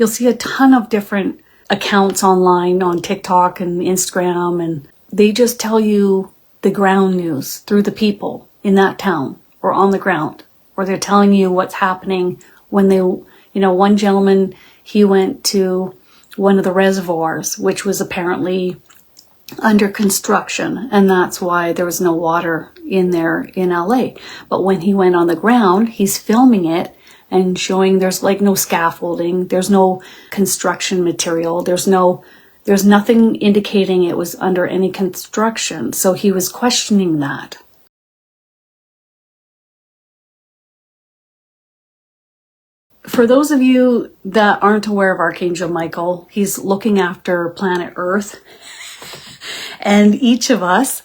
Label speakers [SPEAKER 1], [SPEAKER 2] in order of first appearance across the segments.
[SPEAKER 1] You'll see a ton of different accounts online on TikTok and Instagram, and they just tell you the ground news through the people in that town or on the ground, or they're telling you what's happening when they, one gentleman, he went to one of the reservoirs, which was apparently under construction, and that's why there was no water in there in LA. But when he went on the ground, he's filming it and showing there's like no scaffolding, there's no construction material, there's nothing indicating it was under any construction. So he was questioning that. For those of you that aren't aware of Archangel Michael, he's looking after planet Earth and each of us,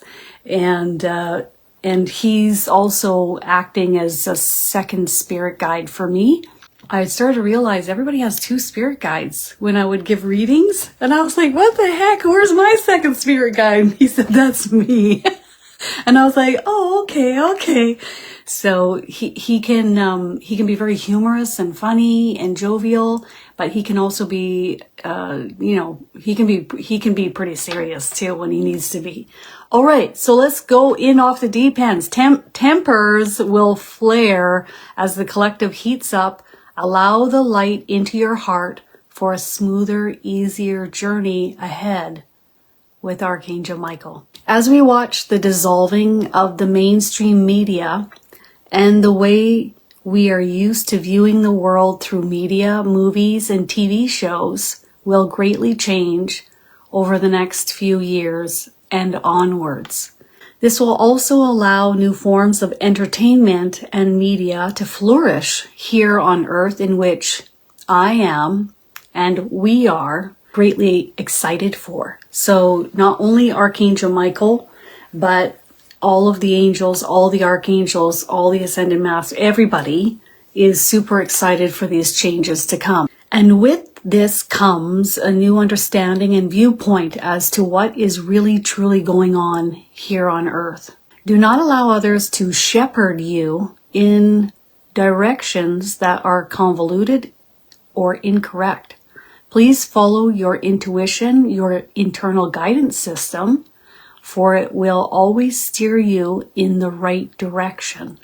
[SPEAKER 1] and he's also acting as a second spirit guide for me. I started to realize everybody has two spirit guides when I would give readings, and I was like, what the heck, where's my second spirit guide? And he said, that's me. And I was like, oh, okay. So he can be very humorous and funny and jovial, but he can also be, he can be pretty serious too when he needs to be. All right, so let's go in off the deep ends. Tempers will flare as the collective heats up. Allow the light into your heart for a smoother, easier journey ahead with Archangel Michael. As we watch the dissolving of the mainstream media and the way we are used to viewing the world through media, movies, and TV shows will greatly change over the next few years and onwards. This will also allow new forms of entertainment and media to flourish here on Earth, in which I am and we are greatly excited for. So not only Archangel Michael, but all of the angels, all the archangels, all the ascended masters, everybody is super excited for these changes to come. And with this comes a new understanding and viewpoint as to what is really truly going on here on Earth. Do not allow others to shepherd you in directions that are convoluted or incorrect. Please follow your intuition, your internal guidance system, for it will always steer you in the right direction.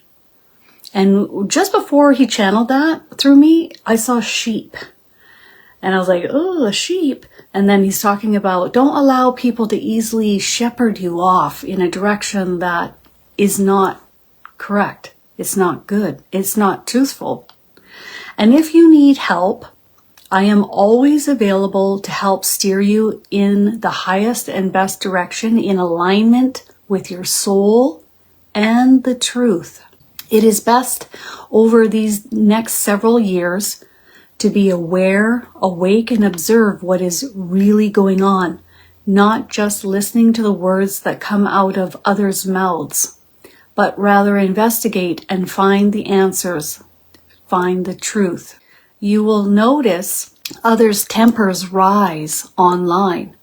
[SPEAKER 1] And just before he channeled that through me, I saw sheep. And I was like, oh, a sheep. And then he's talking about don't allow people to easily shepherd you off in a direction that is not correct. It's not good. It's not truthful. And if you need help, I am always available to help steer you in the highest and best direction in alignment with your soul and the truth. It is best over these next several years to be aware, awake, and observe what is really going on, not just listening to the words that come out of others' mouths, but rather investigate and find the answers, find the truth. You will notice others' tempers rise online,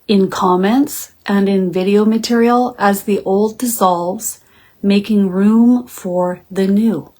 [SPEAKER 1] in comments and in video material as the old dissolves, making room for the new.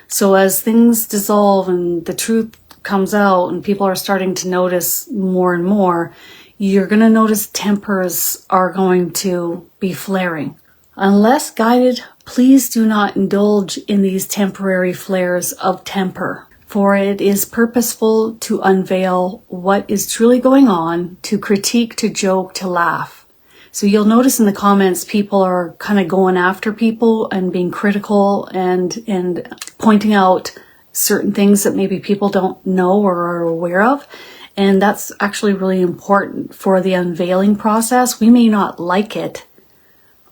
[SPEAKER 1] So as things dissolve and the truth comes out and people are starting to notice more and more, you're going to notice tempers are going to be flaring. Unless guided, please do not indulge in these temporary flares of temper, for it is purposeful to unveil what is truly going on, to critique, to joke, to laugh. So you'll notice in the comments, people are kind of going after people and being critical and pointing out certain things that maybe people don't know or are aware of. And that's actually really important for the unveiling process. We may not like it.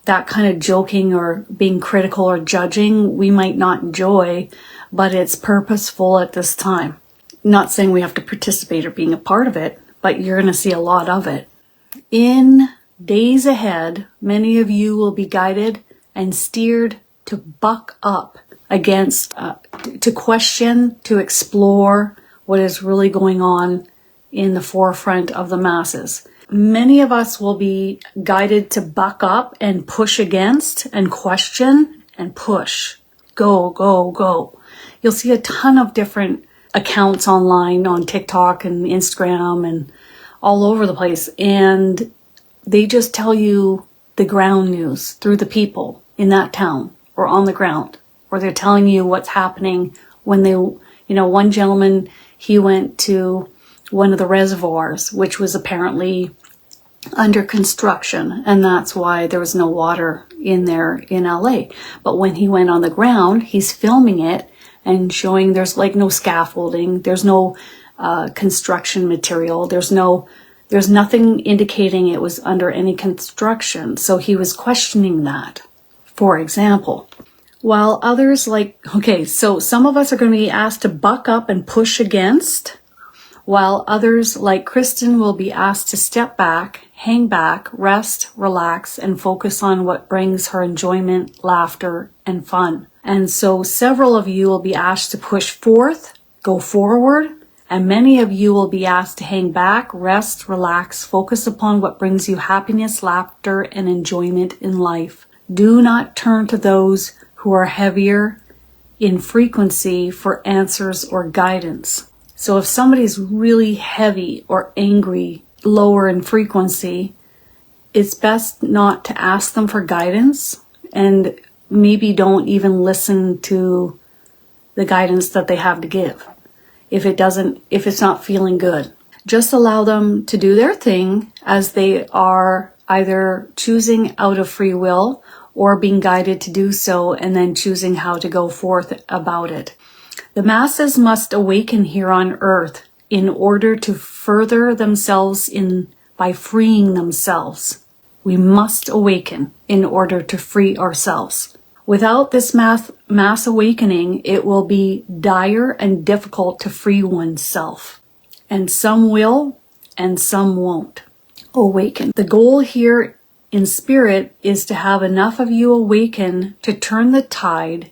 [SPEAKER 1] That kind of joking or being critical or judging, we might not enjoy, but it's purposeful at this time. Not saying we have to participate or being a part of it, but you're going to see a lot of it. In days ahead, many of you will be guided and steered to buck up against, to question, to explore what is really going on in the forefront of the masses. Many of us will be guided to buck up and push against and question and push. Go, go, go. You'll see a ton of different accounts online on TikTok and Instagram and all over the place. And they just tell you the ground news through the people in that town or on the ground, or they're telling you what's happening when they, one gentleman, he went to one of the reservoirs, which was apparently under construction, and that's why there was no water in there in LA. But when he went on the ground, he's filming it and showing there's like no scaffolding, there's no construction material, there's nothing indicating it was under any construction. So he was questioning that, for example. While others so some of us are going to be asked to buck up and push against, while others like Kristin will be asked to step back, hang back, rest, relax, and focus on what brings her enjoyment, laughter, and fun. And so several of you will be asked to push forth, go forward, and many of you will be asked to hang back, rest, relax, focus upon what brings you happiness, laughter, and enjoyment in life. Do not turn to those who are heavier in frequency for answers or guidance. So if somebody's really heavy or angry, lower in frequency, it's best not to ask them for guidance, and maybe don't even listen to the guidance that they have to give if it's not feeling good. Just allow them to do their thing as they are either choosing out of free will or being guided to do so, and then choosing how to go forth about it. The masses must awaken here on earth in order to further themselves by freeing themselves. We must awaken in order to free ourselves. Without this mass awakening, it will be dire and difficult to free oneself. And some will, and some won't awaken. The goal here in spirit is to have enough of you awaken to turn the tide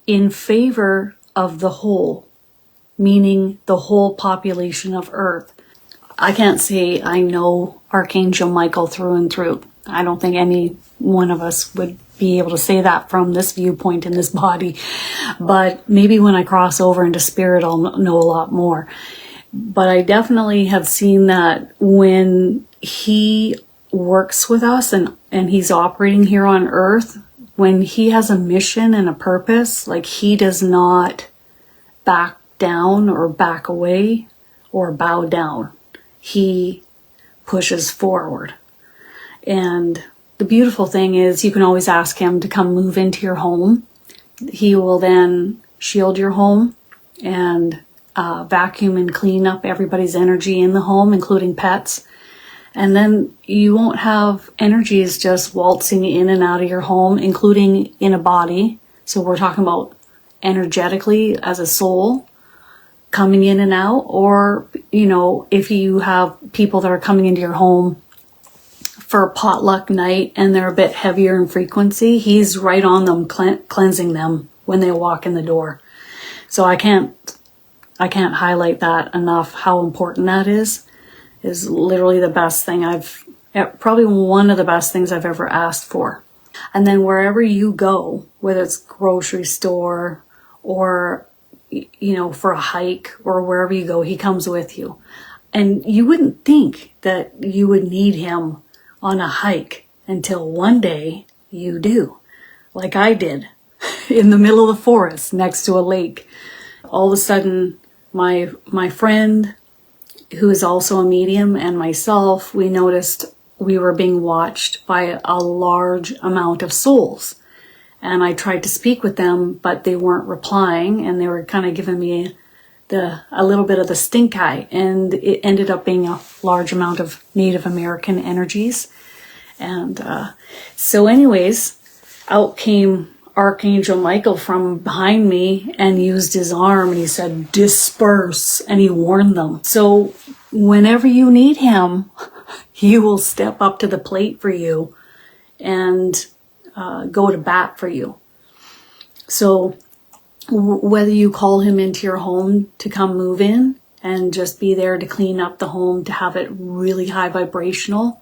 [SPEAKER 1] in favor of the whole, meaning the whole population of Earth. I can't say I know Archangel Michael through and through. I don't think any one of us would be able to say that from this viewpoint in this body. But maybe when I cross over into spirit, I'll know a lot more. But I definitely have seen that when he works with us and he's operating here on earth, when he has a mission and a purpose, like, he does not back down or back away or bow down. He pushes forward. And the beautiful thing is you can always ask him to come move into your home. He will then shield your home and vacuum and clean up everybody's energy in the home, including pets. And then you won't have energies just waltzing in and out of your home, including in a body. So we're talking about energetically as a soul coming in and out. Or, if you have people that are coming into your home for potluck night and they're a bit heavier in frequency, he's right on them, cleansing them when they walk in the door. So I can't highlight that enough, how important that is literally the best thing probably one of the best things I've ever asked for. And then wherever you go, whether it's grocery store or, for a hike or wherever you go, he comes with you. And you wouldn't think that you would need him on a hike until one day you do, like I did in the middle of the forest next to a lake. All of a sudden, my friend, who is also a medium, and myself, we noticed we were being watched by a large amount of souls. And I tried to speak with them, but they weren't replying, and they were kind of giving me a little bit of the stink eye. And it ended up being a large amount of Native American energies. And so anyways, out came Archangel Michael from behind me and used his arm, and he said, "Disperse," and he warned them. So whenever you need him, he will step up to the plate for you and go to bat for you. So whether you call him into your home to come move in and just be there to clean up the home, to have it really high vibrational,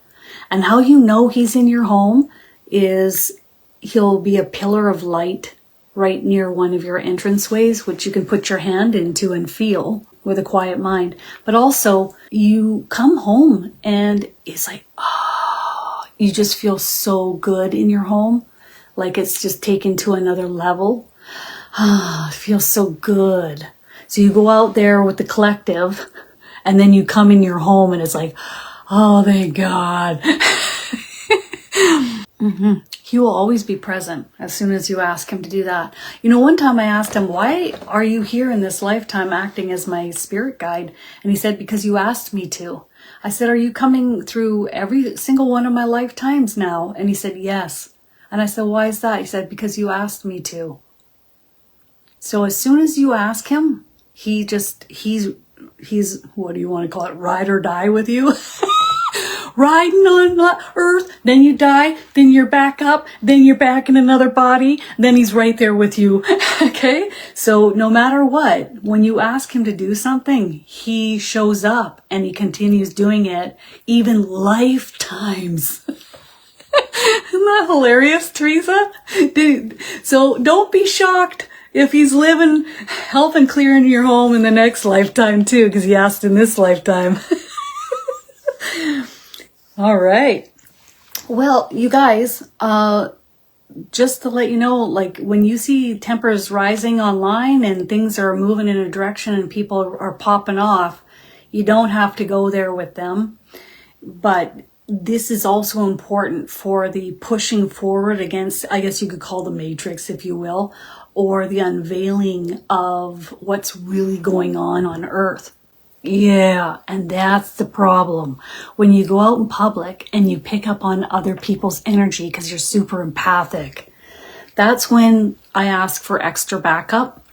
[SPEAKER 1] and how you know he's in your home is he'll be a pillar of light right near one of your entranceways, which you can put your hand into and feel with a quiet mind. But also you come home and it's like, oh, you just feel so good in your home. Like it's just taken to another level. Ah, it feels so good. So you go out there with the collective and then you come in your home and it's like, oh, thank God. He will always be present as soon as you ask him to do that. You know, one time I asked him, why are you here in this lifetime acting as my spirit guide? And he said, because you asked me to. I said, are you coming through every single one of my lifetimes now? And he said, yes. And I said, why is that? He said, because you asked me to. So as soon as you ask him, he's, what do you want to call it? Ride or die with you. Riding on the earth, then you die, then you're back up, then you're back in another body, then he's right there with you. Okay? So no matter what, when you ask him to do something, he shows up and he continues doing it, even lifetimes. Isn't that hilarious, Teresa? So don't be shocked if he's living health and clear in your home in the next lifetime too, because he asked in this lifetime. All right. Well, you guys, just to let you know, like when you see tempers rising online and things are moving in a direction and people are popping off, you don't have to go there with them. But this is also important for the pushing forward against, I guess you could call the matrix, if you will, or the unveiling of what's really going on Earth. Yeah, and that's the problem. When you go out in public and you pick up on other people's energy because you're super empathic, that's when I ask for extra backup.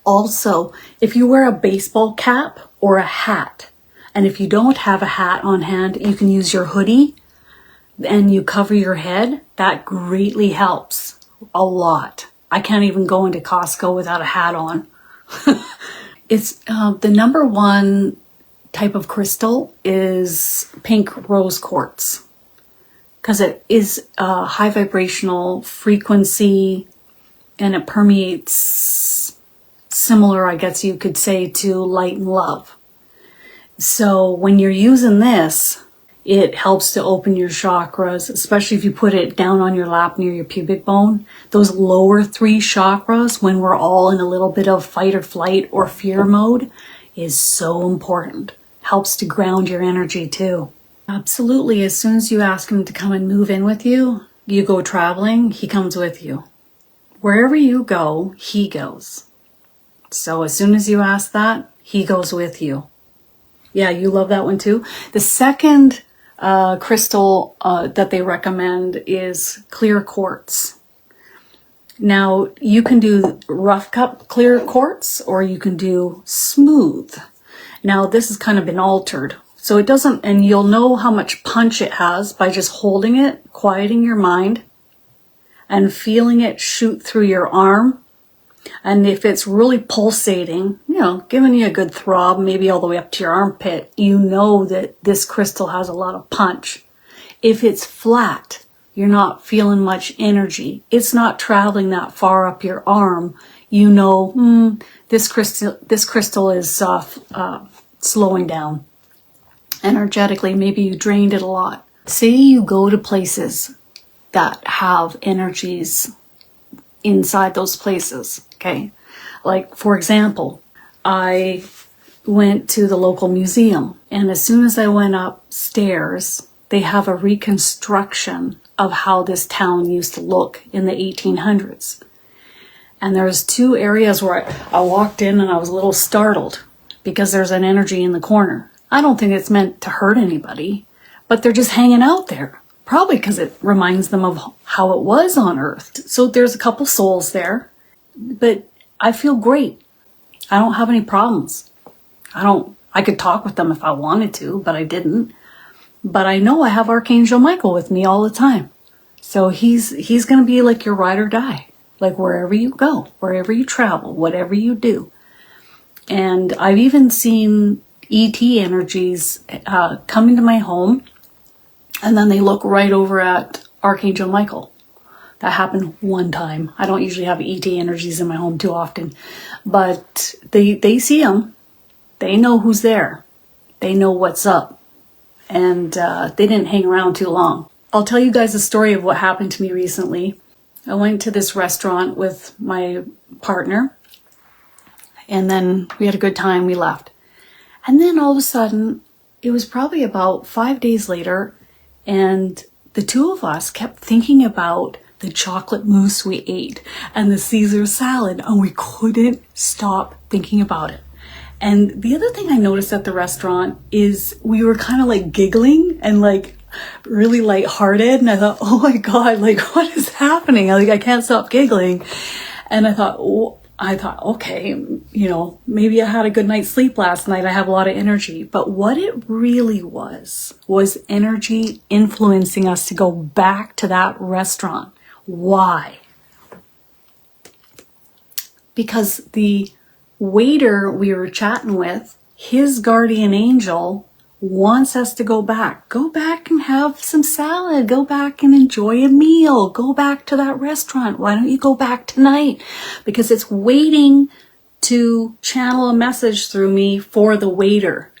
[SPEAKER 1] Also, if you wear a baseball cap or a hat, and if you don't have a hat on hand, you can use your hoodie and you cover your head. That greatly helps a lot. I can't even go into Costco without a hat on. It's the number one type of crystal is pink rose quartz because it is a high vibrational frequency and it permeates similar, I guess you could say, to light and love. So when you're using this, it helps to open your chakras, especially if you put it down on your lap near your pubic bone. Those lower 3 chakras, when we're all in a little bit of fight or flight or fear mode, is so important. Helps to ground your energy too. Absolutely. As soon as you ask him to come and move in with you, you go traveling, he comes with you. Wherever you go, he goes. So as soon as you ask that, he goes with you. Yeah, you love that one too. The second crystal that they recommend is clear quartz. Now, you can do rough cut clear quartz or you can do smooth. Now, this has kind of been altered. So it doesn't, and you'll know how much punch it has by just holding it, quieting your mind, and feeling it shoot through your arm. And if it's really pulsating, you know, giving you a good throb, maybe all the way up to your armpit, you know that this crystal has a lot of punch. If it's flat, you're not feeling much energy, it's not traveling that far up your arm, you know, this crystal is slowing down. Energetically, maybe you drained it a lot. Say you go to places that have energies inside those places, okay? Like, for example, I went to the local museum, and as soon as I went upstairs, they have a reconstruction of how this town used to look in the 1800s. And there's 2 areas where I walked in and I was a little startled because there's an energy in the corner. I don't think it's meant to hurt anybody, but they're just hanging out there. Probably because it reminds them of how it was on Earth. So there's a couple souls there, but I feel great. I don't have any problems. I could talk with them if I wanted to, but I didn't. But I know I have Archangel Michael with me all the time. So he's going to be like your ride or die. Like wherever you go, wherever you travel, whatever you do. And I've even seen ET energies come into my home, and then they look right over at Archangel Michael. That happened one time. I don't usually have ET energies in my home too often, but they see them. They know who's there. They know what's up. And they didn't hang around too long. I'll tell you guys a story of what happened to me recently. I went to this restaurant with my partner, and then we had a good time. We left. And then all of a sudden, it was probably about 5 days later, and the two of us kept thinking about the chocolate mousse we ate and the Caesar salad, and we couldn't stop thinking about it. And the other thing I noticed at the restaurant is we were kind of like giggling and like really lighthearted. And I thought, oh my God, like what is happening? Like I can't stop giggling. And I thought, okay, you know, maybe I had a good night's sleep last night. I have a lot of energy. But what it really was energy influencing us to go back to that restaurant. Why? Because the waiter we were chatting with, his guardian angel wants us to go back. Go back and have some salad. Go back and enjoy a meal. Go back to that restaurant. Why don't you go back tonight? Because it's waiting to channel a message through me for the waiter.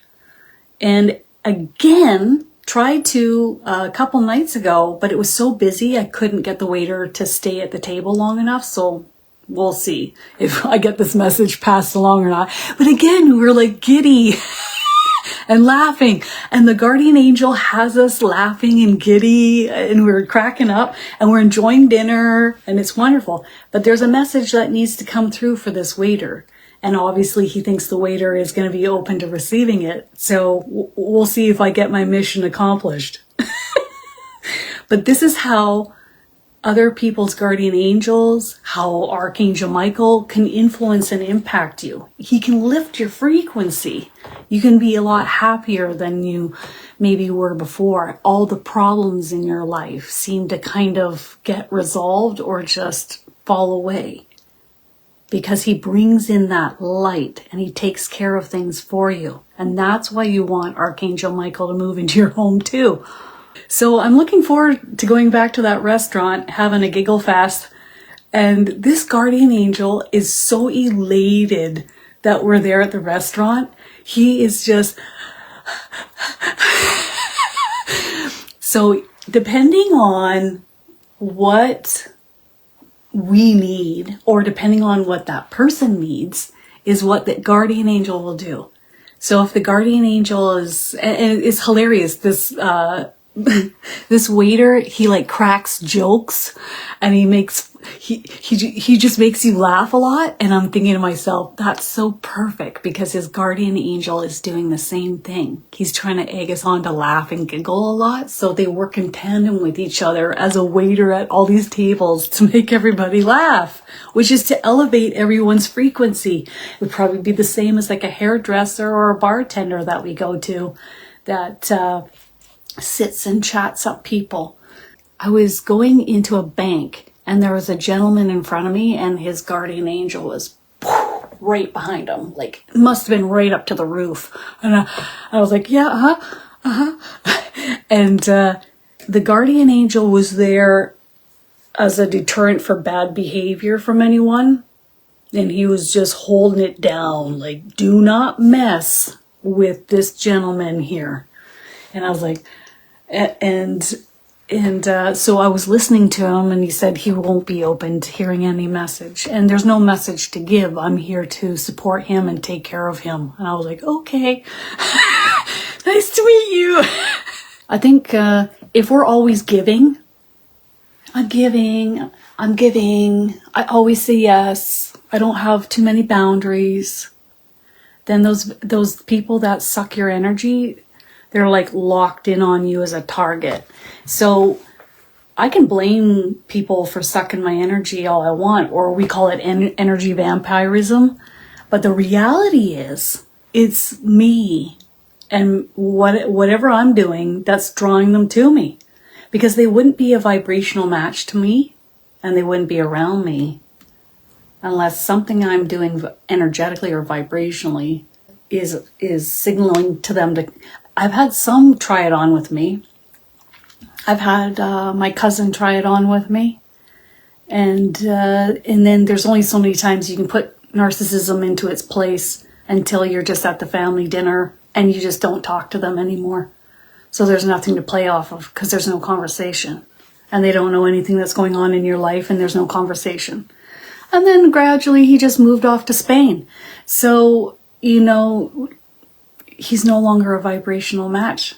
[SPEAKER 1] And again, tried to a couple nights ago, but it was so busy I couldn't get the waiter to stay at the table long enough. So we'll see if I get this message passed along or not. But again, we were like giddy and laughing. And the guardian angel has us laughing and giddy, and we're cracking up and we're enjoying dinner, and it's wonderful. But there's a message that needs to come through for this waiter. And obviously he thinks the waiter is going to be open to receiving it. So we'll see if I get my mission accomplished. But this is how other people's guardian angels, how Archangel Michael can influence and impact you. He can lift your frequency. You can be a lot happier than you maybe were before. All the problems in your life seem to kind of get resolved or just fall away, because he brings in that light and he takes care of things for you. And that's why you want Archangel Michael to move into your home too. So I'm looking forward to going back to that restaurant, having a giggle fest. And this guardian angel is so elated that we're there at the restaurant. He is just... So depending on what we need, or depending on what that person needs, is what the guardian angel will do. So if the guardian angel is, and it's hilarious, this this waiter, he like cracks jokes, and he just makes you laugh a lot. And I'm thinking to myself, that's so perfect, because his guardian angel is doing the same thing. He's trying to egg us on to laugh and giggle a lot. So they work in tandem with each other as a waiter at all these tables to make everybody laugh, which is to elevate everyone's frequency. It would probably be the same as like a hairdresser or a bartender that we go to that sits and chats up people. I was going into a bank, and there was a gentleman in front of me, and his guardian angel was right behind him. Like, it must have been right up to the roof. And I was like, yeah, And the guardian angel was there as a deterrent for bad behavior from anyone. And he was just holding it down. Like, do not mess with this gentleman here. And I was like, so I was listening to him, and he said he won't be open to hearing any message. And there's no message to give. I'm here to support him and take care of him. And I was like, okay, nice to meet you. I think if we're always giving, I'm giving, I always say yes, I don't have too many boundaries, then those people that suck your energy, they're like locked in on you as a target. So I can blame people for sucking my energy all I want, or we call it energy vampirism. But the reality is, it's me and whatever I'm doing that's drawing them to me, because they wouldn't be a vibrational match to me, and they wouldn't be around me unless something I'm doing energetically or vibrationally is signaling to them to. I've had some try it on with me. I've had my cousin try it on with me. And then there's only so many times you can put narcissism into its place until you're just at the family dinner and you just don't talk to them anymore. So there's nothing to play off of because there's no conversation. And they don't know anything that's going on in your life and there's no conversation. And then gradually he just moved off to Spain. So, you know, he's no longer a vibrational match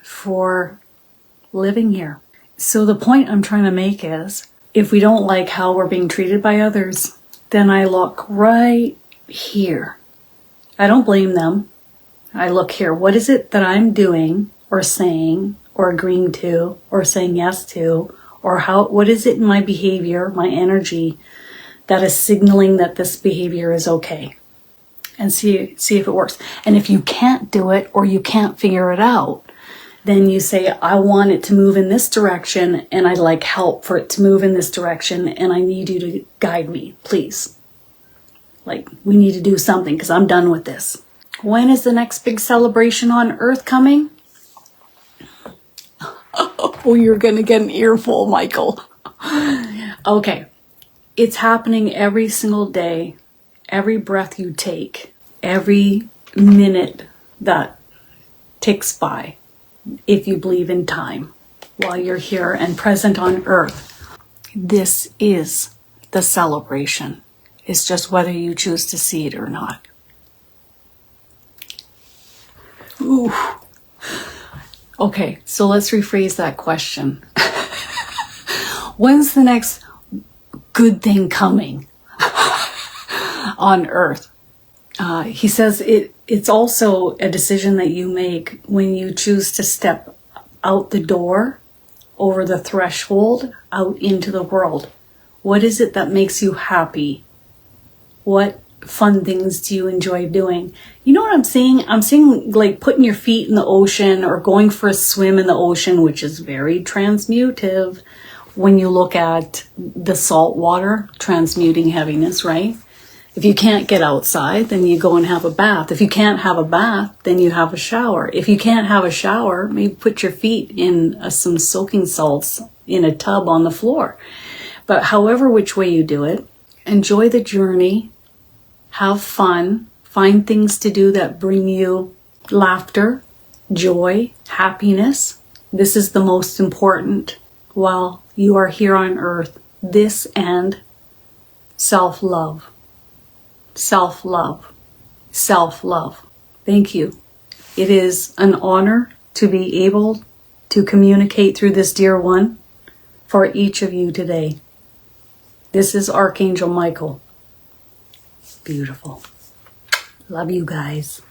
[SPEAKER 1] for living here. So the point I'm trying to make is, if we don't like how we're being treated by others, then I look right here. I don't blame them. I look here. What is it that I'm doing or saying or agreeing to or saying yes to, or what is it in my behavior, my energy, that is signaling that this behavior is okay? And see if it works. And if you can't do it or you can't figure it out, then you say, I want it to move in this direction and I'd like help for it to move in this direction and I need you to guide me, please. Like, we need to do something because I'm done with this. When is the next big celebration on Earth coming? Oh, you're going to get an earful, Michael. Okay. It's happening every single day, every breath you take, every minute that ticks by. If you believe in time while you're here and present on Earth, this is the celebration. It's just whether you choose to see it or not. Ooh. Okay, so let's rephrase that question. When's the next good thing coming on Earth? He says it's also a decision that you make when you choose to step out the door, over the threshold, out into the world. What is it that makes you happy? What fun things do you enjoy doing? You know what I'm seeing? I'm seeing like putting your feet in the ocean or going for a swim in the ocean, which is very transmutive when you look at the salt water, transmuting heaviness, right? If you can't get outside, then you go and have a bath. If you can't have a bath, then you have a shower. If you can't have a shower, maybe put your feet in some soaking salts in a tub on the floor. But however which way you do it, enjoy the journey, have fun, find things to do that bring you laughter, joy, happiness. This is the most important while you are here on Earth. This and self-love. Self-love. Self-love. Thank you. It is an honor to be able to communicate through this dear one for each of you today. This is Archangel Michael. Beautiful. Love you guys.